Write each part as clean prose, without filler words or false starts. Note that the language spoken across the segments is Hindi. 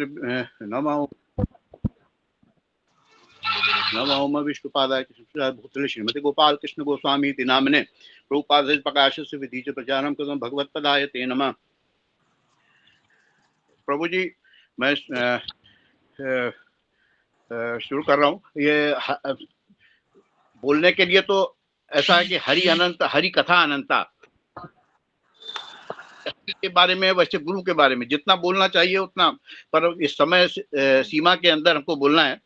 नमो नमो विष्णुपादाय कृष्ण भूतले श्रीमती गोपाल कृष्ण गोस्वामी इति नामने प्रभुपाद प्रकाशस्य विधीच प्रचारम कृतं भगवत्पदाय ते नमः। प्रभु जी, मैं शुरू कर रहा हूँ। ये बोलने के लिए तो ऐसा है कि हरि अनंत, हरि कथा अनंता के बारे में, वैसे गुरु के बारे में जितना बोलना चाहिए उतना, पर इस समय सीमा के अंदर हमको बोलना है।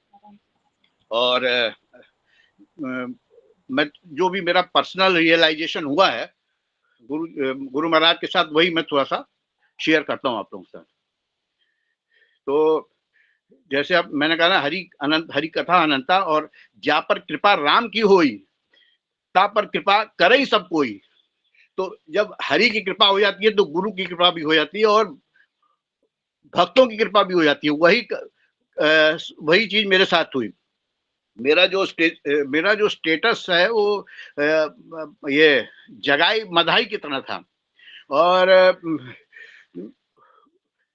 और मैं जो भी मेरा पर्सनल रियलाइजेशन हुआ है गुरु महाराज के साथ, वही मैं थोड़ा सा शेयर करता हूँ आप लोगों के साथ। तो जैसे अब मैंने कहा ना, हरि अनंत, हरि कथा अनंता, और जा पर कृपा राम की होई ता पर कृपा करे ही सब कोई। तो जब हरि की कृपा हो जाती है तो गुरु की कृपा भी हो जाती है और भक्तों की कृपा भी हो जाती है। वही चीज मेरे साथ हुई। मेरा जो स्टेटस है वो ये जगाई मधाई की तरह था, और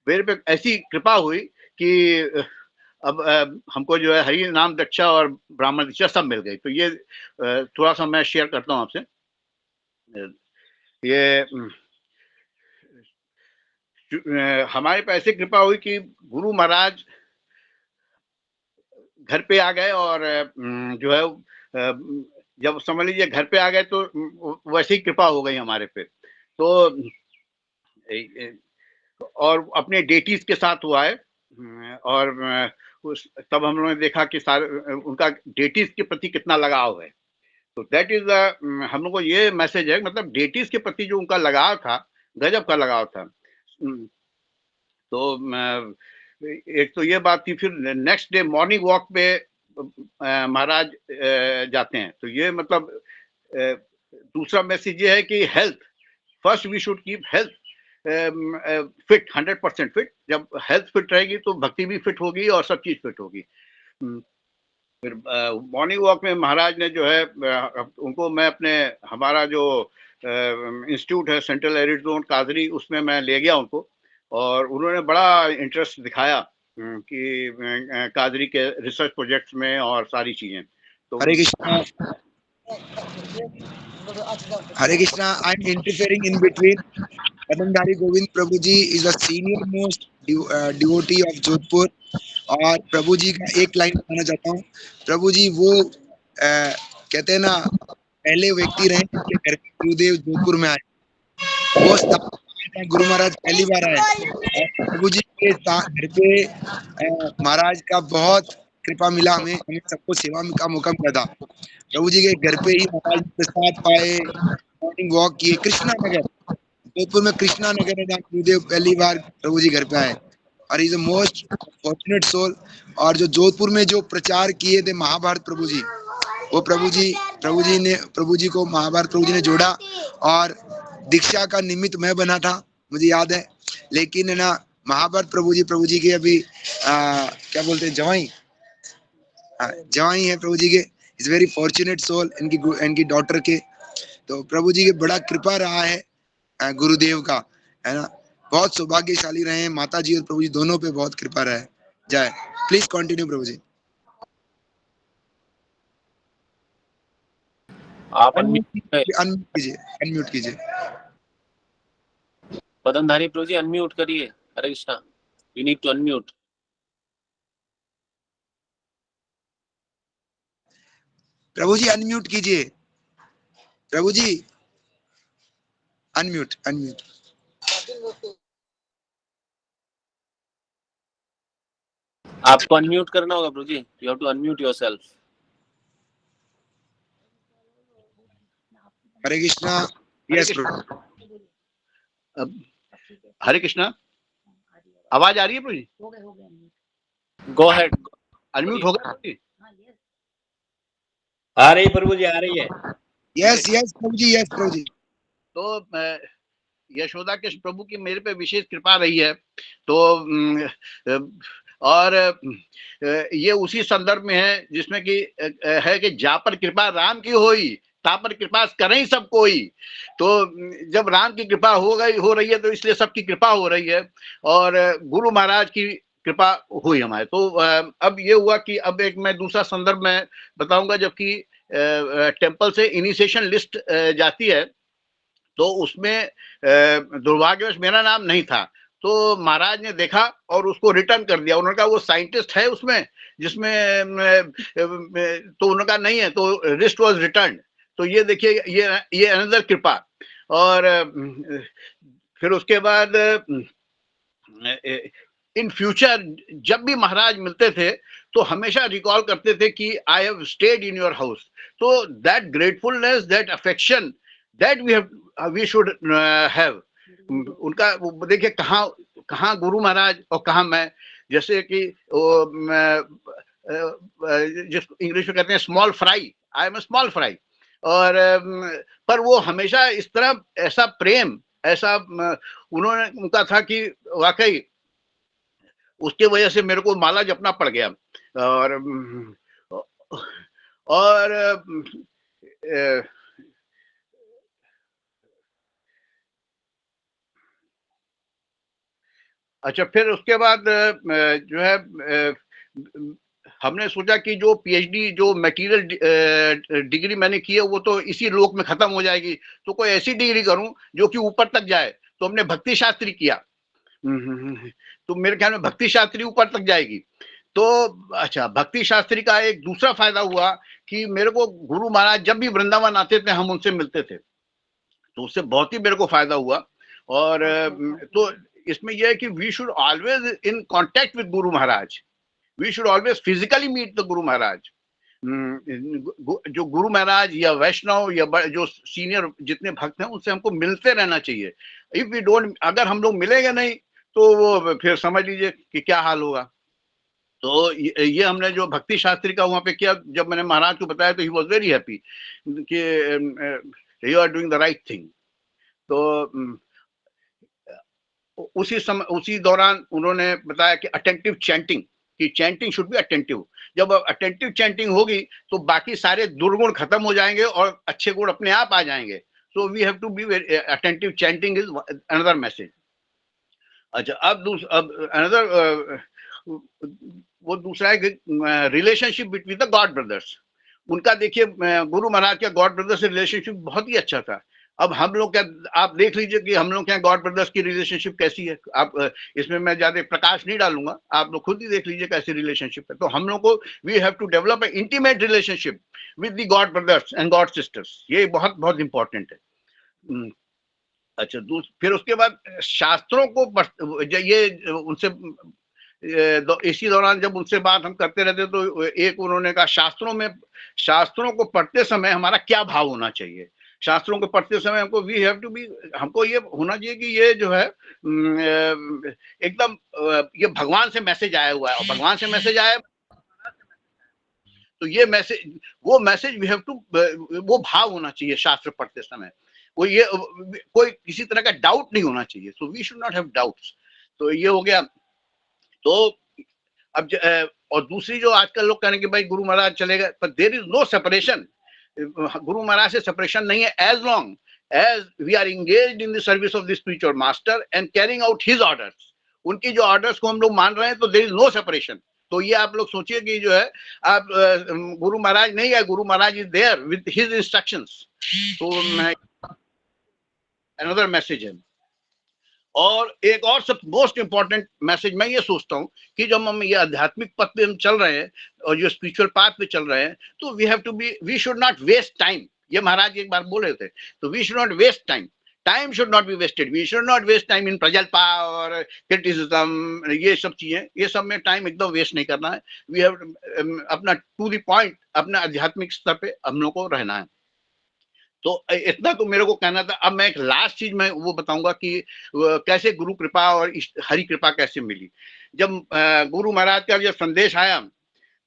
मेरे पे ऐसी कृपा हुई कि अब हमको जो है हरि नाम दीक्षा और ब्राह्मण दीक्षा सब मिल गई। तो ये थोड़ा सा मैं शेयर करता हूँ आपसे। ये हमारे पे ऐसी कृपा हुई कि गुरु महाराज घर पे आ गए, और जो है जब समझ लीजिए घर पे आ गए तो वैसे ही कृपा हो गई हमारे पे। तो और अपने डेटीज के साथ हुआ है, और तब हम लोगों ने देखा कि सारे उनका डेटीज के प्रति कितना लगाव है। तो दैट इज हम लोग को ये मैसेज है, मतलब डेटीज के प्रति जो उनका लगाव था, गजब का लगाव था। तो एक तो ये बात थी। फिर नेक्स्ट डे मॉर्निंग वॉक पे महाराज जाते हैं। तो ये मतलब दूसरा मैसेज ये है कि health first, we should keep health fit, 100% fit. जब हेल्थ फिट रहेगी तो भक्ति भी फिट होगी और सब चीज फिट होगी। फिर मॉर्निंग वॉक में महाराज ने जो है उनको, मैं अपने हमारा जो इंस्टीट्यूट है सेंट्रल एरिजोन काजरी, उसमें मैं ले गया उनको, और उन्होंने बड़ा इंटरेस्ट दिखाया कि काजरी के रिसर्च प्रोजेक्ट्स में और सारी चीजें। तो Hare Krishna, Hare Krishna, I am interfering in between. Padmadhari Govind Prabhu ji is the senior most devotee of Jodhpur, और प्रभु जी का एक लाइन कहना चाहता हूँ। प्रभु जी वो कहते हैं ना, पहले व्यक्ति रहे जिनके घर पे गुरुदेव जोधपुर में आए। वो गुरु महाराज पहली बार आए, और प्रभु जी के घर पे महाराज का बहुत कृपा मिला। हमें सबको सेवा का मौका मिला था। प्रभु जी के घर पे ही महाराज प्रसाद पाए, मॉर्निंग वॉक किए। कृष्णा नगर, जोधपुर में कृष्णा नगर है जहाँ गुरुदेव पहली बार प्रभु जी घर पे आए, और is the most fortunate soul. और जो जोधपुर में जो प्रचार किए थे महाभारत प्रभु जी, वो प्रभु जी को महाभारत प्रभु जी ने जोड़ा, और दीक्षा का निमित्त मैं बना था, मुझे याद है। लेकिन है ना, महाभारत प्रभु जी के अभी क्या बोलते हैं, जवाई है प्रभु जी के। इज वेरी फॉर्चुनेट सोल इनकी डॉटर के। तो प्रभु जी के बड़ा कृपा रहा है गुरुदेव का, है ना। बहुत सौभाग्यशाली रहे हैं माता जी और प्रभु जी दोनों पे, बहुत कृपा रहे। जय। Please continue Prabhu ji. आप अनम्यूट कीजिए। पदमधारी प्रभु जी अनम्यूट करिए। Hare Krishna, you need to unmute. Prabhu ji unmute कीजिए। प्रभु जी अनम्यूट। आपको अनम्यूट करना होगा Prabhu ji, you have to unmute yourself. Hare Krishna. Yes Hare Krishna, आवाज आ रही है प्रभु जी? Go ahead. अनम्यूट हो गया? आ रही प्रभु जी, आ रही है। यस प्रभु जी, यस प्रभु जी। तो यशोदा के प्रभु की मेरे पे विशेष कृपा रही है। तो और ये उसी संदर्भ में है जिसमें कि है कि जा पर कृपा राम की होई ता पर कृपा करें सब कोई। तो जब राम की कृपा हो रही है तो इसलिए सबकी कृपा हो रही है। और गुरु महाराज की कृपा हुई हमारे। तो अब ये हुआ कि अब एक मैं दूसरा संदर्भ में बताऊंगा, जबकि टेम्पल से इनिशिएशन लिस्ट जाती है तो उसमें दुर्भाग्यवश मेरा नाम नहीं था। तो महाराज ने देखा और उसको रिटर्न कर दिया। उन्होंने कहा वो साइंटिस्ट है उसमें जिसमें तो उन्होंने कहा नहीं है, तो लिस्ट वाज रिटर्न। तो ये देखिए, ये अनदर कृपा। और फिर उसके बाद इन फ्यूचर जब भी महाराज मिलते थे तो हमेशा रिकॉल करते थे कि I have stayed in your house. तो that gratefulness, that affection, that we should have. उनका देखिए कहाँ कहाँ गुरु महाराज और कहाँ मैं। जैसे कि जिस इंग्लिश में कहते हैं small fry, I am small fry. और पर वो हमेशा इस तरह ऐसा प्रेम, ऐसा उन्होंने उनका था कि वाकई उसके वजह से मेरे को माला जपना पड़ गया। और अच्छा, फिर उसके बाद जो है हमने सोचा कि जो पीएचडी, जो मटेरियल डिग्री मैंने की है वो तो इसी लोक में खत्म हो जाएगी, तो कोई ऐसी डिग्री करूं जो कि ऊपर तक जाए। तो हमने भक्ति शास्त्री किया। तो मेरे ख्याल में भक्ति शास्त्री ऊपर तक जाएगी। तो अच्छा, भक्ति शास्त्री का एक दूसरा फायदा हुआ कि मेरे को गुरु महाराज जब भी वृंदावन आते थे हम उनसे मिलते थे, तो उससे बहुत ही मेरे को फायदा हुआ। और तो इसमें यह है कि we should always in contact with Guru Maharaj, we should always physically meet the Guru Maharaj. जो गुरु महाराज या वैष्णव या जो सीनियर जितने भक्त हैं उनसे हमको मिलते रहना चाहिए। इफ वी डोंट, अगर हम लोग मिलेंगे नहीं तो वो फिर समझ लीजिए कि क्या हाल होगा। तो ये हमने जो भक्ति शास्त्री का वहां पे किया, जब मैंने महाराज को बताया तो ही वॉज वेरी हैप्पी कि you are doing the right thing. तो उसी समय, उसी दौरान उन्होंने बताया कि अटेंटिव चैंटिंग, कि चैंटिंग शुड बी अटेंटिव। जब अटेंटिव चैंटिंग होगी तो बाकी सारे दुर्गुण खत्म हो जाएंगे और अच्छे गुण अपने आप आ जाएंगे। So we have to be attentive chanting is another message. अच्छा, अब अनदर वो दूसरा है relationship between the god brothers. उनका देखिए गुरु महाराज का गॉड ब्रदर्स से रिलेशनशिप बहुत ही अच्छा था। अब हम लोग क्या, आप देख लीजिए कि हम लोग क्या गॉड ब्रदर्स की रिलेशनशिप कैसी है। आप इसमें मैं ज्यादा प्रकाश नहीं डालूंगा, आप लोग खुद ही देख लीजिए कैसी रिलेशनशिप है। तो हम लोग को we have to develop a intimate relationship with the god brothers and god sisters. ये बहुत बहुत इंपॉर्टेंट है। अच्छा, फिर उसके बाद शास्त्रों को ये उनसे इसी दौरान जब उनसे बात हम करते रहते तो एक उन्होंने कहा शास्त्रों को पढ़ते समय हमारा क्या भाव होना चाहिए। शास्त्रों को पढ़ते समय हमको वी हैव टू बी, हमको ये होना चाहिए कि ये जो है एकदम ये भगवान से मैसेज आया हुआ है, और भगवान से मैसेज आया तो ये मैसेज, वो मैसेज वी हैव टू, वो भाव होना चाहिए शास्त्र पढ़ते समय। वो ये कोई किसी तरह का डाउट नहीं होना चाहिए। So we should not have doubts. तो ये हो गया। तो अब और दूसरी जो आजकल लोग कहने कि भाई गुरु महाराज चले गए, पर there is no separation. Guru Maharaj से सेपरेशन नहीं है, as long as we are engaged in the service of the spiritual master and carrying out his orders. उनकी जो ऑर्डर्स को हम लोग मान रहे हैं तो देयर इज नो सेपरेशन। तो ये आप लोग सोचिए कि जो है आप गुरु महाराज नहीं है, Guru Maharaj is there with his instructions. तो अनदर मैसेज है। और एक और सब मोस्ट इंपॉर्टेंट मैसेज मैं ये सोचता हूँ कि जब हम ये आध्यात्मिक पथ पे हम चल रहे हैं और जो स्पिरिचुअल पाथ पे चल रहे हैं, तो we have to be, we should not waste time. ये महाराज एक बार बोले थे, तो we should not waste time. Time should not be wasted. We should not waste time in prajalpa और क्रिटिसिज्म, ये सब चीजें, ये सब में टाइम एकदम वेस्ट नहीं करना है। वी हैव अपना टू द पॉइंट, अपना आध्यात्मिक स्तर पे हम लोग को रहना है। तो इतना तो मेरे को कहना था। अब मैं एक लास्ट चीज मैं वो बताऊंगा कि कैसे गुरु कृपा और हरि कृपा कैसे मिली। जब गुरु महाराज का जब संदेश आया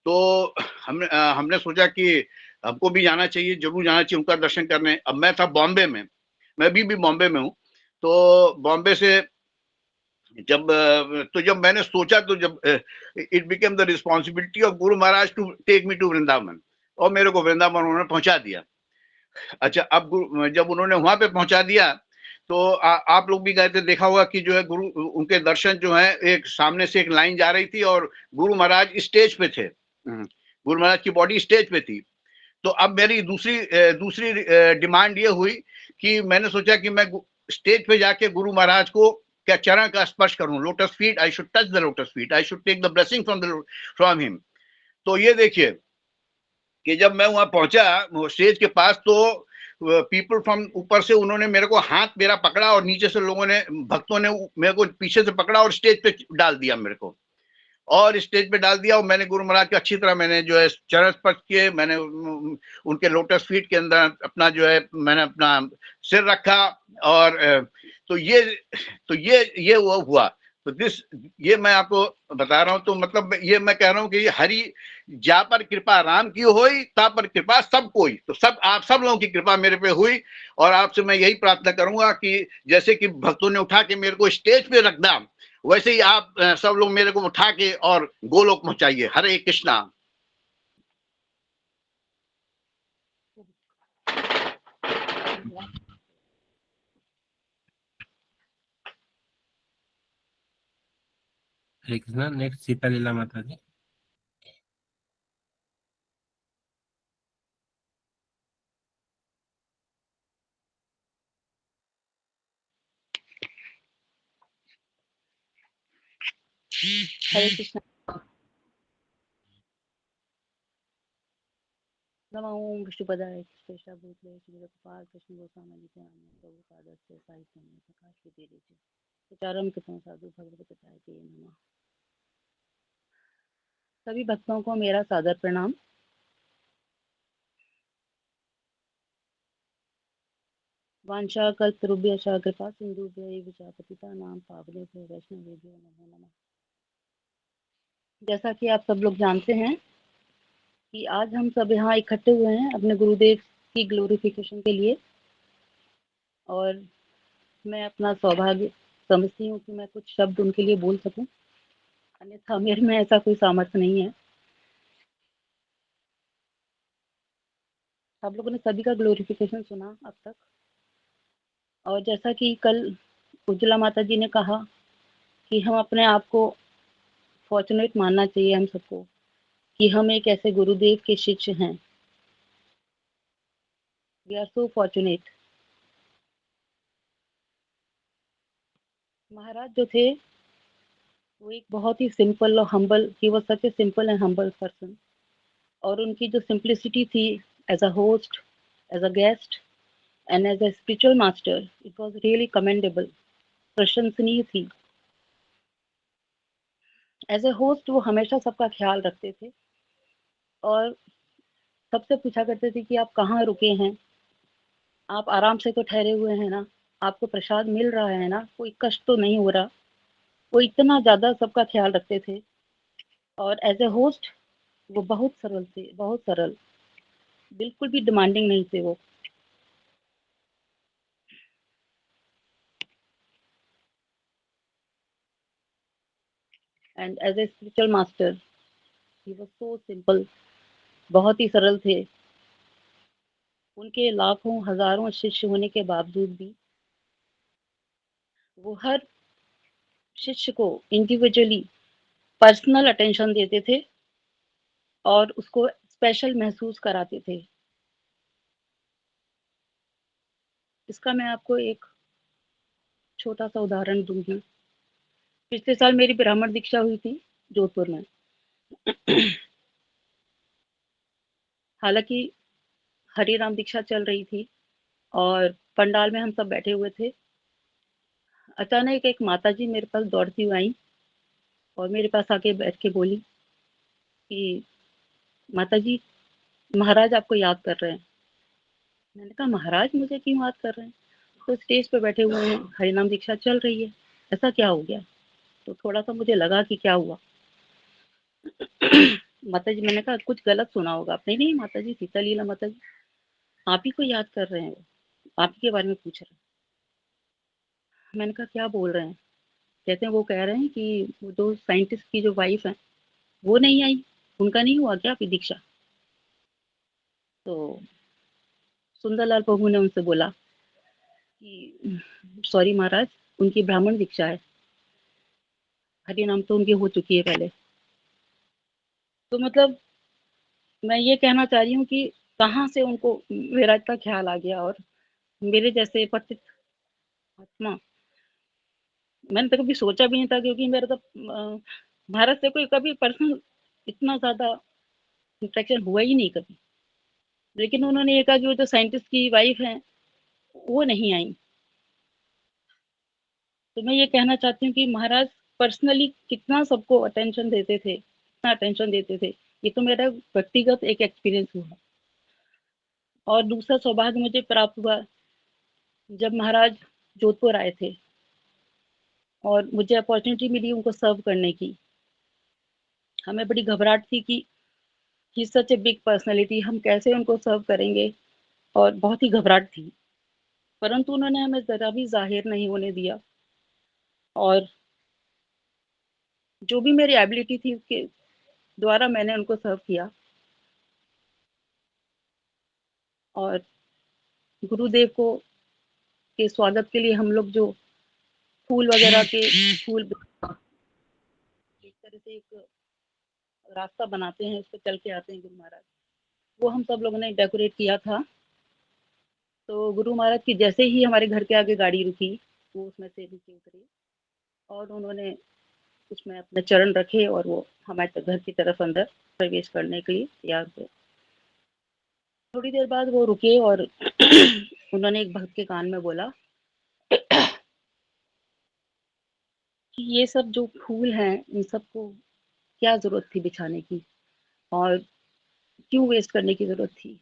तो हमने सोचा कि हमको भी जाना चाहिए, जरूर जाना चाहिए उनका दर्शन करने। अब मैं था बॉम्बे में, मैं अभी भी बॉम्बे में हूँ। तो बॉम्बे से जब मैंने सोचा, तो जब it became the responsibility of Guru Maharaj to take me to Vrindavan, और मेरे को वृंदावन उन्होंने पहुंचा दिया। अच्छा, अब जब उन्होंने वहां पे पहुंचा दिया तो आप लोग भी गए थे, देखा होगा कि जो है गुरु उनके दर्शन जो है एक सामने से एक लाइन जा रही थी और गुरु महाराज स्टेज पे थे। गुरु महाराज की बॉडी स्टेज पे थी। तो अब मेरी दूसरी डिमांड ये हुई कि मैंने सोचा कि मैं स्टेज पे जाके गुरु महाराज को क्या चरण का स्पर्श करूं, lotus feet, I should touch the lotus feet, I should take the blessing from him. तो ये देखिए कि जब मैं वहां पहुंचा स्टेज के पास, तो पीपल फ्रॉम ऊपर से उन्होंने मेरे को हाथ मेरा पकड़ा और नीचे से लोगों ने, भक्तों ने मेरे को पीछे से पकड़ा और स्टेज पे डाल दिया मेरे को, और स्टेज पे डाल दिया। और मैंने गुरु महाराज का अच्छी तरह मैंने जो है चरण स्पर्श किए, मैंने उनके लोटस फीट के अंदर अपना जो है मैंने अपना सिर रखा। और तो ये वो हुआ। तो ये मैं आपको बता रहा हूं। तो मतलब ये मैं कह रहा हूं कि हरि जा पर कृपा राम की होई, ता पर कृपा सब कोई। तो आप सब लोगों की कृपा मेरे पे हुई। और आपसे मैं यही प्रार्थना करूंगा कि जैसे कि भक्तों ने उठा के मेरे को स्टेज पे रख दिया, वैसे ही आप सब लोग मेरे को उठा के और गोलोक पहुंचाइए। हरे कृष्णा। हरे कृष्णा। नेक्स्ट सीता लीला माता जी। हरे कृष्णा। नमः ओम विष्णुपदाय कृष्णेशा भूतले श्रीपाद कृष्ण गोस्वामी जी के नाम प्रभु पाद से साहित्य में प्रकाश भी दे दीजिए। विचारम कृतम साधु भगवत पिताय के नमः। सभी भक्तों को मेरा सादर प्रणाम। वांछा कल्पतरुभ्यश्च कृपा सिंधुभ्यैव च पतितानां पावनेभ्यो वैष्णवेभ्यो नमो नमः। जैसा कि आप सब लोग जानते हैं कि आज हम सब यहाँ इकट्ठे हुए हैं अपने गुरुदेव की ग्लोरिफिकेशन के लिए, और मैं अपना सौभाग्य समझती हूँ कि मैं कुछ शब्द उनके लिए बोल सकूं, अन्यथा मेरे में ऐसा कोई सामर्थ्य नहीं है। आप लोगों ने सभी का ग्लोरिफिकेशन सुना अब तक, और जैसा कि कल उज्ज्वला माता जी ने कहा कि हम अपने आप को फॉर्चुनेट मानना चाहिए हम सबको कि हम एक ऐसे गुरुदेव के शिष्य हैं। We are so fortunate. Maharaj जो थे वो एक बहुत ही सिंपल और humble, he was such a simple and humble person. और उनकी जो सिंप्लिसिटी थी as a host, as a guest and as a spiritual master, it was really commendable, प्रशंसनीय थी। एज ए होस्ट वो हमेशा सबका ख्याल रखते थे और सबसे पूछा करते थे कि आप कहाँ रुके हैं, आप आराम से तो ठहरे हुए हैं ना, आपको प्रसाद मिल रहा है ना, कोई कष्ट तो नहीं हो रहा। वो इतना ज़्यादा सबका ख्याल रखते थे। और एज ए होस्ट वो बहुत सरल थे, बहुत सरल, बिल्कुल भी डिमांडिंग नहीं थे वो। And as a spiritual master he was so simple, बहुत ही सरल थे। उनके लाखों हजारों शिष्य होने के बावजूद भी वो हर शिष्य को इंडिविजुअली पर्सनल अटेंशन देते थे और उसको स्पेशल महसूस कराते थे। इसका मैं आपको एक छोटा सा उदाहरण दूंगी। पिछले साल मेरी ब्राह्मण दीक्षा हुई थी जोधपुर में। हालांकि हरि राम दीक्षा चल रही थी और पंडाल में हम सब बैठे हुए थे। अचानक एक माता जी मेरे पास दौड़ती हुई आई और मेरे पास आके बैठ के बोली कि माता जी, महाराज आपको याद कर रहे हैं। मैंने कहा महाराज मुझे क्यों याद कर रहे हैं, तो स्टेज पे बैठे हुए हैं, हरिनाम दीक्षा चल रही है, ऐसा क्या हो गया। तो थोड़ा सा मुझे लगा कि क्या हुआ। माता जी, मैंने कहा कुछ गलत सुना होगा आपने। नहीं माता जी, सीता लीला माता जी, आप ही को याद कर रहे हैं, आप ही के बारे में पूछ रहे हैं। मैंने कहा क्या बोल रहे हैं। कहते हैं वो कह रहे हैं कि वो दो साइंटिस्ट की जो वाइफ है वो नहीं आई, उनका नहीं हुआ क्या अभी दीक्षा। तो सुंदरलाल प्रभु ने उनसे बोला कि सॉरी महाराज, उनकी ब्राह्मण दीक्षा है, हरि नाम तो उनकी हो चुकी है पहले। तो मतलब मैं ये कहना चाह रही हूँ कि कहाँ से उनको मेरा इतना ख्याल आ गया, और मेरे जैसे पतित आत्मा, मैंने तो कभी सोचा भी नहीं था, क्योंकि मेरा तो भारत से कोई कभी पर्सनल इतना ज्यादा इंटरेक्शन हुआ ही नहीं कभी। लेकिन उन्होंने ये कहा कि वो जो साइंटिस्ट की वाइफ है वो नहीं आई। तो मैं ये कहना चाहती हूँ कि महाराज पर्सनली कितना सबको अटेंशन देते थे, कितना अटेंशन देते थे। ये तो मेरा व्यक्तिगत एक एक्सपीरियंस हुआ। और दूसरा सौभाग्य मुझे प्राप्त हुआ जब महाराज जोधपुर आए थे और मुझे अपॉर्चुनिटी मिली उनको सर्व करने की। हमें बड़ी घबराहट थी कि ही सच ए बिग पर्सनैलिटी, हम कैसे उनको सर्व करेंगे, और बहुत ही घबराहट थी। परंतु उन्होंने हमें जरा भी जाहिर नहीं होने दिया, और जो भी मेरी एबिलिटी थी उसके द्वारा मैंने उनको सर्व किया। और गुरुदेव को के स्वागत के लिए हम लोग जो फूल वगैरह के फूल एक तरह से एक रास्ता बनाते हैं, उस पर चल के आते हैं गुरु महाराज, वो हम सब लोगों ने डेकोरेट किया था। तो गुरु महाराज की जैसे ही हमारे घर के आगे गाड़ी रुकी, वो उसमें से नीचे उतरे और उन्होंने उसमें अपने चरण रखे, और वो हमारे घर की तरफ अंदर प्रवेश करने के लिए तैयार हुए। थोड़ी देर बाद वो रुके और उन्होंने एक भक्त के कान में बोला कि ये सब जो फूल हैं इन सबको क्या जरूरत थी बिछाने की, और क्यों वेस्ट करने की जरूरत थी।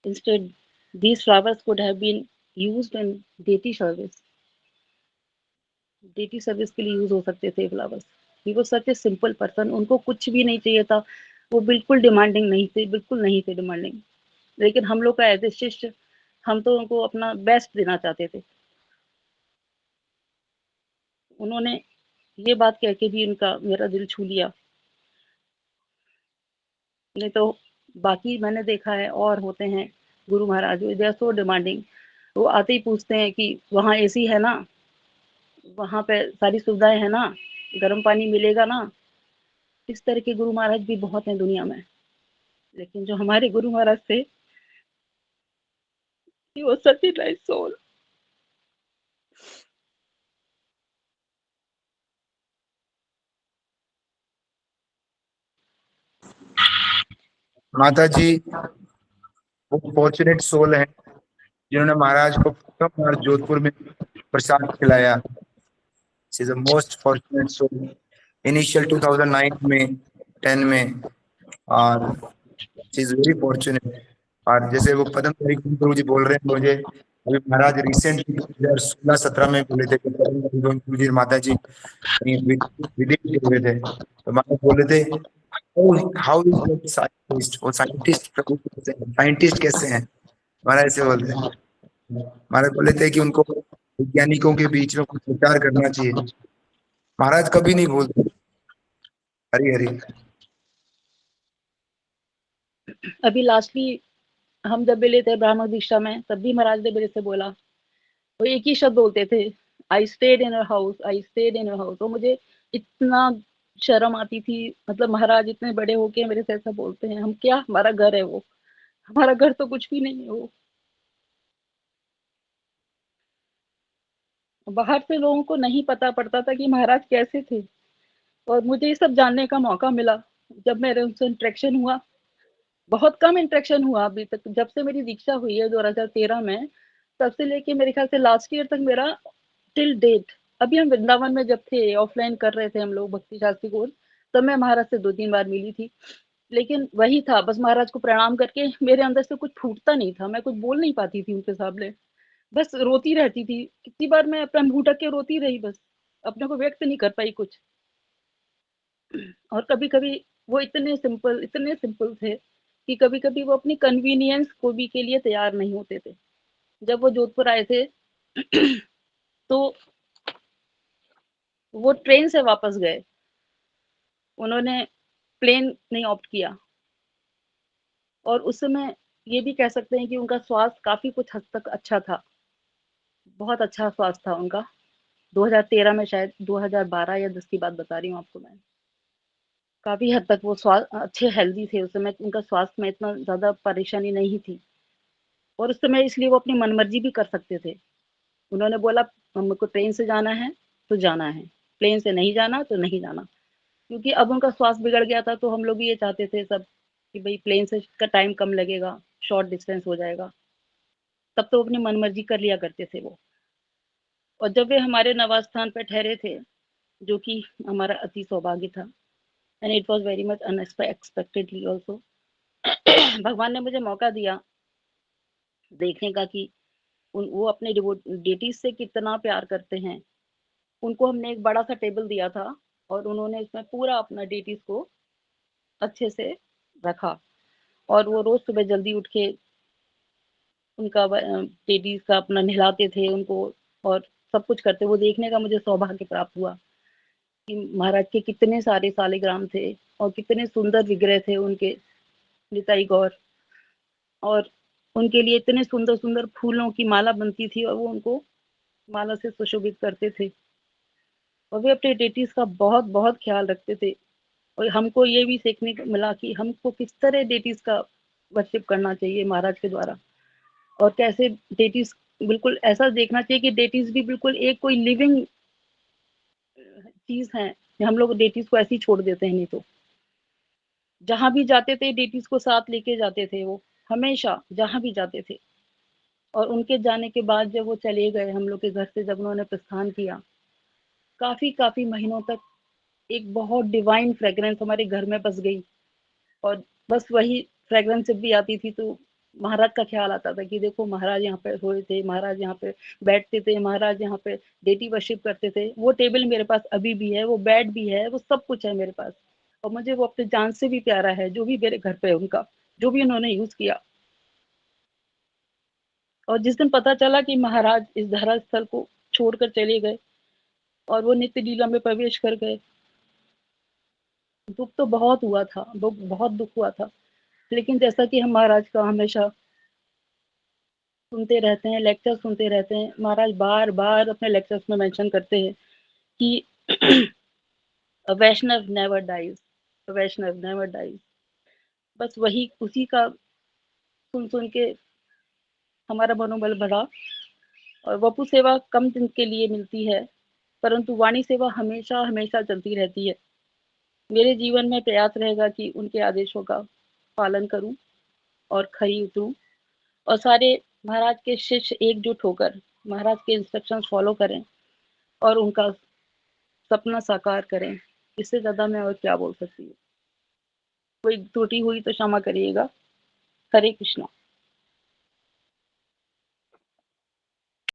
Instead these flowers could have been used in deity service, deity service के लिए यूज हो सकते थे flowers. He was such a simple person, उनको कुछ भी नहीं चाहिए था, वो बिल्कुल डिमांडिंग नहीं थे, बिल्कुल नहीं थे डिमांडिंग। लेकिन हम लोग का एज ए शिष्य, हम तो उनको अपना बेस्ट देना चाहते थे। उन्होंने ये बात कह के भी उनका मेरा दिल छू लिया। नहीं तो बाकी मैंने देखा है और होते हैं Guru Maharaj, they are so demanding. वो आते ही पूछते हैं कि वहाँ एसी है ना, वहाँ पे सारी सुविधाएं है ना, गर्म पानी मिलेगा ना। इस तरह के गुरु महाराज भी बहुत हैं दुनिया में। लेकिन जो हमारे गुरु महाराज थे, वो सच ए नाइस सोल। माता जी वो फॉर्चुनेट सोल है जिन्होंने महाराज को प्रथम बार जोधपुर में प्रसाद खिलाया। She is the most fortunate soul. Initial 2009 में 10 में, और शी इज वेरी फॉर्चुनेट। और जैसे वो पद्मधारी गुरु जी बोल रहे हैं मुझे, अभी महाराज रिसेंटली 2016-17 में बोले थे कि पद्मधारी गुरु जी माता जी कहीं विदेश गए हुए थे, तो महाराज बोले थे हाउ इज साइंटिस्ट, वो साइंटिस्ट कैसे हैं। महाराज ऐसे बोलते हैं, महाराज बोले थे कि उनको वैज्ञानिकों के बीच में कुछ विचार करना चाहिए। महाराज कभी नहीं बोलते हरी हरी। अभी लास्टली हम जब मिले थे ब्राह्मण दीक्षा में, तब भी महाराज ने मेरे से बोला, वो एक ही शब्द बोलते थे, I stayed in your house, I stayed in your house. तो मुझे इतना शर्म आती थी, मतलब महाराज इतने बड़े होके मेरे से ऐसा बोलते हैं, हम क्या, हमारा घर है वो, हमारा घर तो कुछ भी नहीं है वो। बाहर से लोगों को नहीं पता पड़ता था कि महाराज कैसे थे, और मुझे ये सब जानने का मौका मिला जब मेरे उनसे इंटरेक्शन हुआ। बहुत कम इंटरेक्शन हुआ अभी तक, जब से मेरी दीक्षा हुई है 2013 में, तब से लेके मेरे ख्याल से लास्ट ईयर तक मेरा टिल डेट। अभी हम वृंदावन में जब थे, ऑफलाइन कर रहे थे हम लोग भक्ति शास्त्री कोर्स, तब मैं महाराज से 2-3 बार मिली थी। लेकिन वही था, बस महाराज को प्रणाम करके मेरे अंदर से कुछ फूटता नहीं था, मैं कुछ बोल नहीं पाती थी उनके सामने, बस रोती रहती थी। कितनी बार मैं अपना मुंह ढक के रोती रही, बस अपने को व्यक्त नहीं कर पाई कुछ। और कभी कभी वो इतने सिंपल थे कि कभी कभी वो अपनी कन्वीनियंस को भी के लिए तैयार नहीं होते थे। जब वो जोधपुर आए थे तो वो ट्रेन से वापस गए, उन्होंने प्लेन नहीं ऑप्ट किया। और उस समय ये भी कह सकते हैं कि उनका स्वास्थ्य काफ़ी कुछ हद तक अच्छा था। बहुत अच्छा स्वास्थ्य था उनका। 2013 में शायद 2012 या 10 की बात बता रही हूँ आपको मैं। काफ़ी हद तक वो अच्छे हेल्दी थे उस समय, उनका स्वास्थ्य में इतना ज़्यादा परेशानी नहीं थी और उस समय इसलिए वो अपनी मनमर्जी भी कर सकते थे। उन्होंने बोला हमको ट्रेन से जाना है तो जाना है, प्लेन से नहीं जाना तो नहीं जाना। क्योंकि अब उनका स्वास्थ्य बिगड़ गया था तो हम लोग भी ये चाहते थे सब कि भई प्लेन से का टाइम कम लगेगा, शॉर्ट डिस्टेंस हो जाएगा। तब तो अपनी मनमर्जी कर लिया करते थे वो। और जब वे हमारे निवास स्थान पे ठहरे थे, जो कि हमारा अति सौभाग्य था, and it was very much unexpectedly also. भगवान ने मुझे मौका दिया देखने का कि वो अपने डिवोटीज से कितना प्यार करते हैं। उनको हमने एक बड़ा सा टेबल दिया था और उन्होंने इसमें पूरा अपना डिवोटीज को अच्छे से रखा और वो रोज सुबह जल्दी उठ के उनका डिवोटीज का अपना नहलाते थे उनको और सब कुछ करते। वो देखने का मुझे सौभाग्य प्राप्त हुआ कि महाराज के कितने सारे सालिग्राम थे और कितने सुंदर विग्रह थे उनके, निताई गौर। और उनके लिए इतने सुंदर सुंदर फूलों की माला बनती थी और वो उनको माला से सुशोभित करते थे और वे अपने डेटीज का बहुत बहुत ख्याल रखते थे। और हमको ये भी सीखने को मिला कि हमको किस तरह डेटीज का वर्शिप करना चाहिए महाराज के द्वारा और कैसे डेटीज बिल्कुल ऐसा देखना चाहिए कि डेटीज भी बिल्कुल एक कोई लिविंग चीज है। हम लोग डेटीज को ऐसे ही छोड़ देते हैं, नहीं तो जहां भी जाते थे डेटीज को साथ लेके जाते थे वो, हमेशा जहां भी जाते थे। और उनके जाने के बाद जब वो चले गए हम लोग के घर से, जब उन्होंने प्रस्थान किया, काफी काफी महीनों तक एक बहुत डिवाइन फ्रेग्रेंस हमारे घर में बस गई। और बस वही फ्रेग्रेंस जब भी आती थी तो महाराज का ख्याल आता था कि देखो महाराज यहाँ पे सोए थे, महाराज यहाँ पे बैठते थे, महाराज यहाँ पे डेटी वर्शिप करते थे। वो टेबल मेरे पास अभी भी है, वो बेड भी है, वो सब कुछ है मेरे पास और मुझे वो अपने जान से भी प्यारा है। जो भी मेरे घर पे उनका जो भी उन्होंने यूज किया। और जिस दिन पता चला कि महाराज इस धरा स्थल को छोड़कर चले गए और वो नित्य लीला में प्रवेश कर गए, दुख तो बहुत हुआ था, बहुत दुख हुआ था। लेकिन जैसा कि हम महाराज का हमेशा सुनते रहते हैं, लेक्चर सुनते रहते हैं, महाराज बार बार अपने लेक्चर्स में मेंशन करते हैं कि वैष्णव नेवर डाइज, वैष्णव नेवर डाइज। बस वही उसी का सुन सुन के हमारा मनोबल बढ़ा। और वपु सेवा कम दिन के लिए मिलती है, परंतु वाणी सेवा हमेशा हमेशा चलती रहती है। मेरे जीवन में प्रयास रहेगा कि उनके आदेशों का पालन करूं और खरी उतरूं और सारे महाराज के शिष्य एकजुट होकर महाराज के इंस्ट्रक्शंस फॉलो करें और उनका सपना साकार करें। इससे ज्यादा मैं और क्या बोल सकती हूँ। कोई त्रुटि हुई तो क्षमा करिएगा। हरे कृष्णा।